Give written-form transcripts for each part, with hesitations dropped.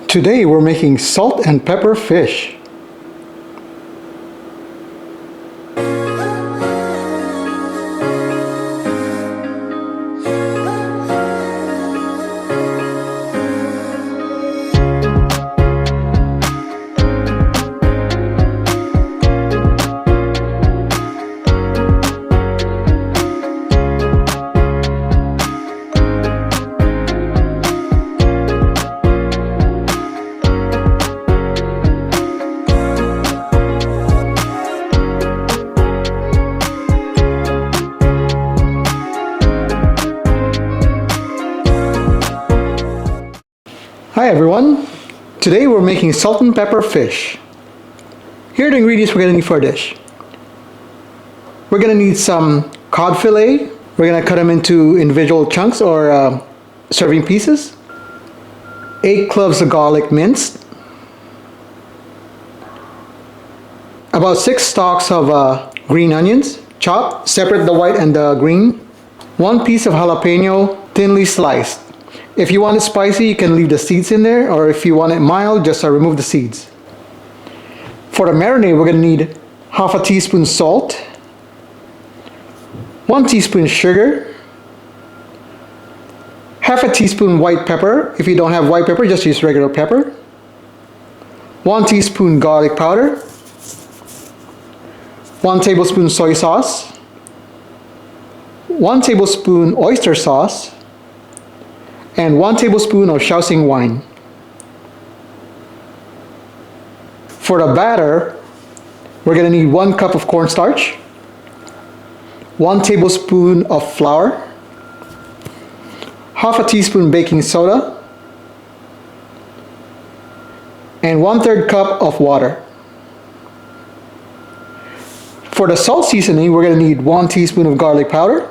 Today we're making salt and pepper fish. Hi everyone, today we're making salt and pepper fish. Here are the ingredients we're going to need for a dish. We're going to need some cod fillet. We're going to cut them into individual chunks or serving pieces. 8 cloves of garlic minced. About 6 stalks of green onions chopped, separate the white and the green. 1 piece of jalapeno thinly sliced. If you want it spicy, you can leave the seeds in there, or if you want it mild, just remove the seeds. For the marinade, we're going to need half a teaspoon salt, 1 teaspoon sugar, half a teaspoon white pepper. If you don't have white pepper, just use regular pepper. 1 teaspoon garlic powder, 1 tablespoon soy sauce, 1 tablespoon oyster sauce, and 1 tablespoon of Shaoxing wine. For the batter, we're going to need 1 cup of cornstarch, 1 tablespoon of flour, half a teaspoon baking soda, and 1/3 cup of water. For the salt seasoning, we're going to need 1 teaspoon of garlic powder,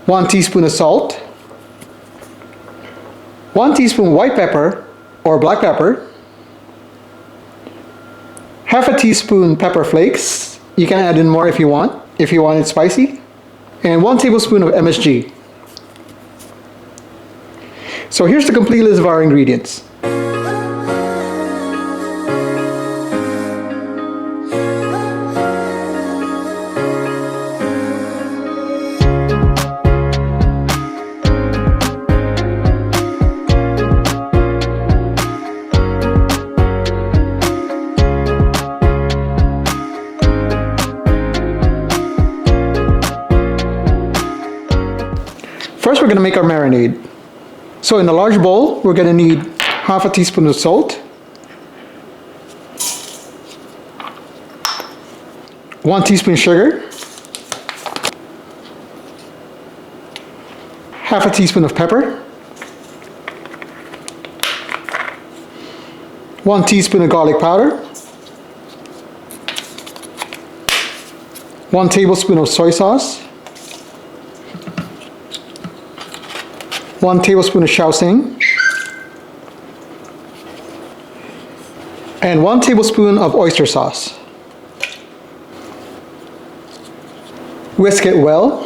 1 teaspoon of salt, 1 teaspoon white pepper or black pepper, half a teaspoon pepper flakes. You can add in more if you want it spicy, and 1 tablespoon of MSG. So here's the complete list of our ingredients. First, we're going to make our marinade. So in a large bowl, we're going to need half a teaspoon of salt, 1 teaspoon sugar, half a teaspoon of pepper, 1 teaspoon of garlic powder, 1 tablespoon of soy sauce, 1 tablespoon of Shaoxing, and 1 tablespoon of oyster sauce. Whisk it well.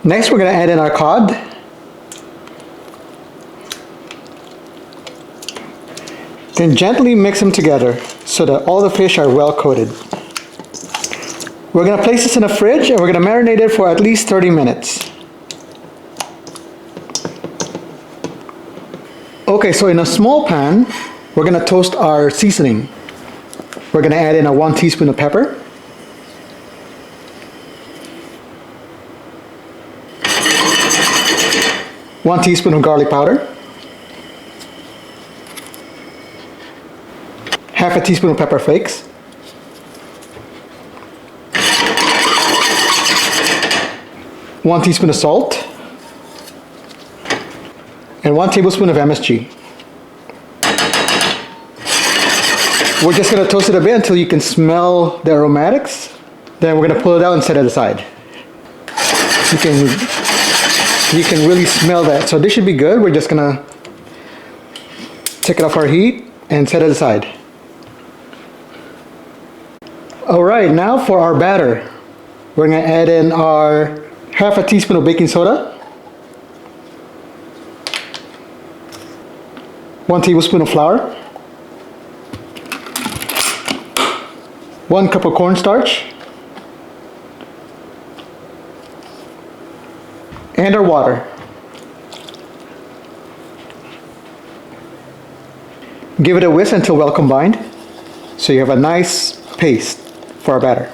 Next, we're going to add in our cod. Then gently mix them together so that all the fish are well coated. We're going to place this in the fridge and we're going to marinate it for at least 30 minutes. Okay, so in a small pan, we're going to toast our seasoning. We're going to add in 1 teaspoon of pepper, 1 teaspoon of garlic powder, half a teaspoon of pepper flakes, 1 teaspoon of salt, and 1 tablespoon of MSG. We're just going to toast it a bit until you can smell the aromatics. Then we're going to pull it out and set it aside. You can really smell that. So this should be good. We're just going to take it off our heat and set it aside. Alright, now for our batter. We're going to add in our half a teaspoon of baking soda, 1 tablespoon of flour, 1 cup of cornstarch, and our water. Give it a whisk until well combined, so you have a nice paste for our batter.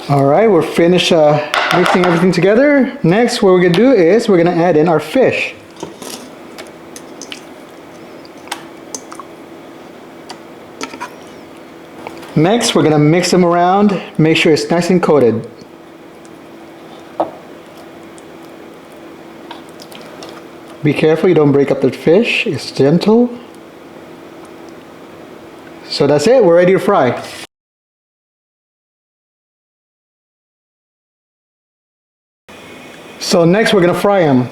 All right, we're finished mixing everything together. Next, what we're gonna do is we're gonna add in our fish. Next, we're gonna mix them around, make sure it's nice and coated. Be careful you don't break up the fish, it's gentle. So that's it, we're ready to fry. So next we're gonna fry them.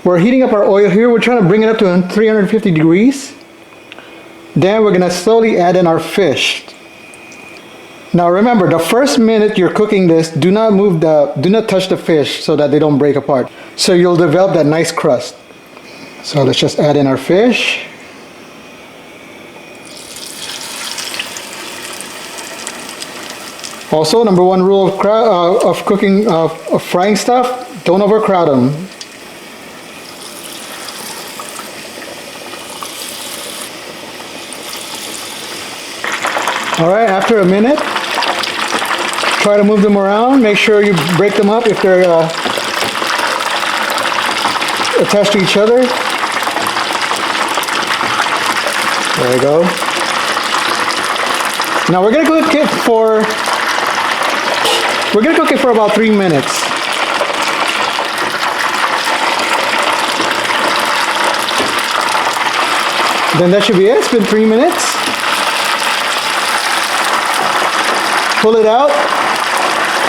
We're heating up our oil here, we're trying to bring it up to 350 degrees. Then we're gonna slowly add in our fish. Now remember, the first minute you're cooking this, do not touch the fish so that they don't break apart. So you'll develop that nice crust. So let's just add in our fish. Also, number 1 rule of cooking, of frying stuff, don't overcrowd them. All right, after a minute, try to move them around. Make sure you break them up if they're attached to each other. There we go. Now we're gonna cook it for about 3 minutes. Then that should be it. It's been 3 minutes. Pull it out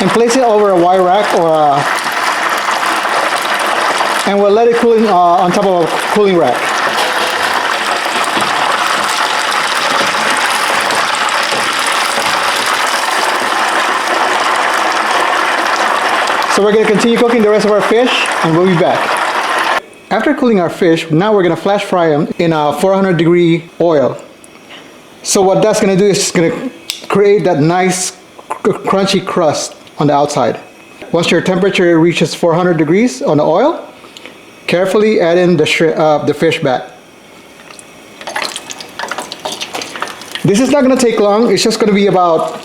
and place it over a wire rack and we'll let it cool on top of a cooling rack. So we're going to continue cooking the rest of our fish and we'll be back. After cooling our fish, now we're going to flash fry them in a 400 degree oil. So what that's going to do is it's going to create that nice crunchy crust on the outside. Once your temperature reaches 400 degrees on the oil, carefully add in the fish back. This is not going to take long, it's just going to be about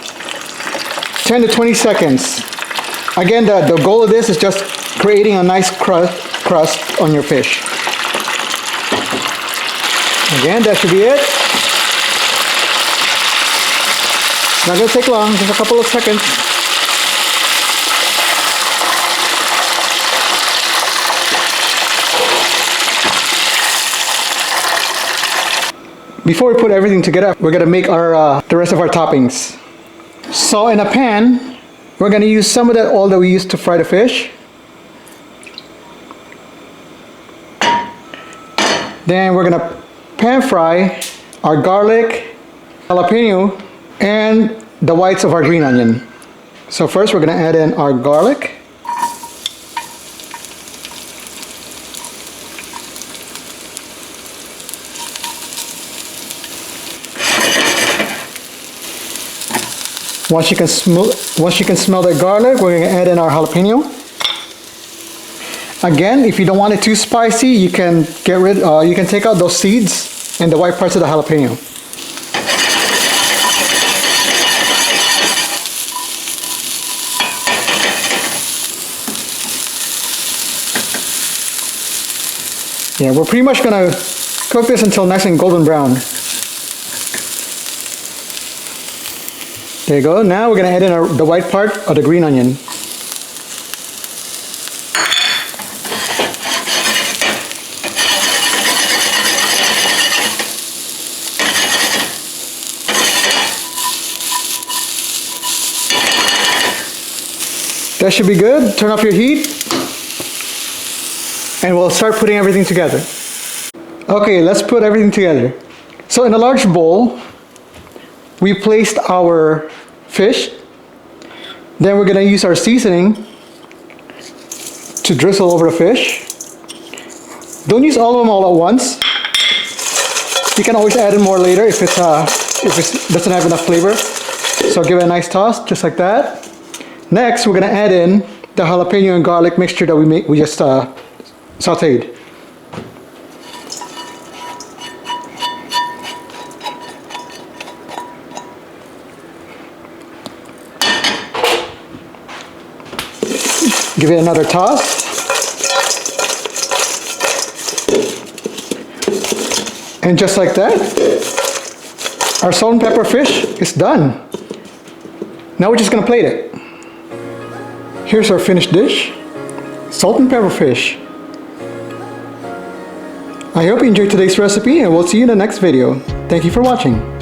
10 to 20 seconds. Again, the goal of this is just creating a nice crust on your fish. Again, that should be it. Not going to take long, just a couple of seconds. Before we put everything together, we're going to make the rest of our toppings. So in a pan, we're going to use some of that oil that we used to fry the fish. Then we're going to pan fry our garlic, jalapeno, and the whites of our green onion. So first we're going to add in our garlic. Once you can smell the garlic, we're going to add in our jalapeno. Again, if you don't want it too spicy, you can you can take out those seeds and the white parts of the jalapeno. Yeah, we're pretty much gonna cook this until nice and golden brown. There you go. Now we're gonna add in the white part of the green onion. That should be good. Turn off your heat. And we'll start putting everything together. Okay, let's put everything together. So in a large bowl, we placed our fish. Then we're gonna use our seasoning to drizzle over the fish. Don't use all of them all at once. You can always add in more later if it doesn't have enough flavor. So give it a nice toss, just like that. Next, we're gonna add in the jalapeno and garlic mixture that we just sauteed. Give it another toss. And just like that, our salt and pepper fish is done. Now we're just gonna plate it. Here's our finished dish, salt and pepper fish. I hope you enjoyed today's recipe and we'll see you in the next video. Thank you for watching.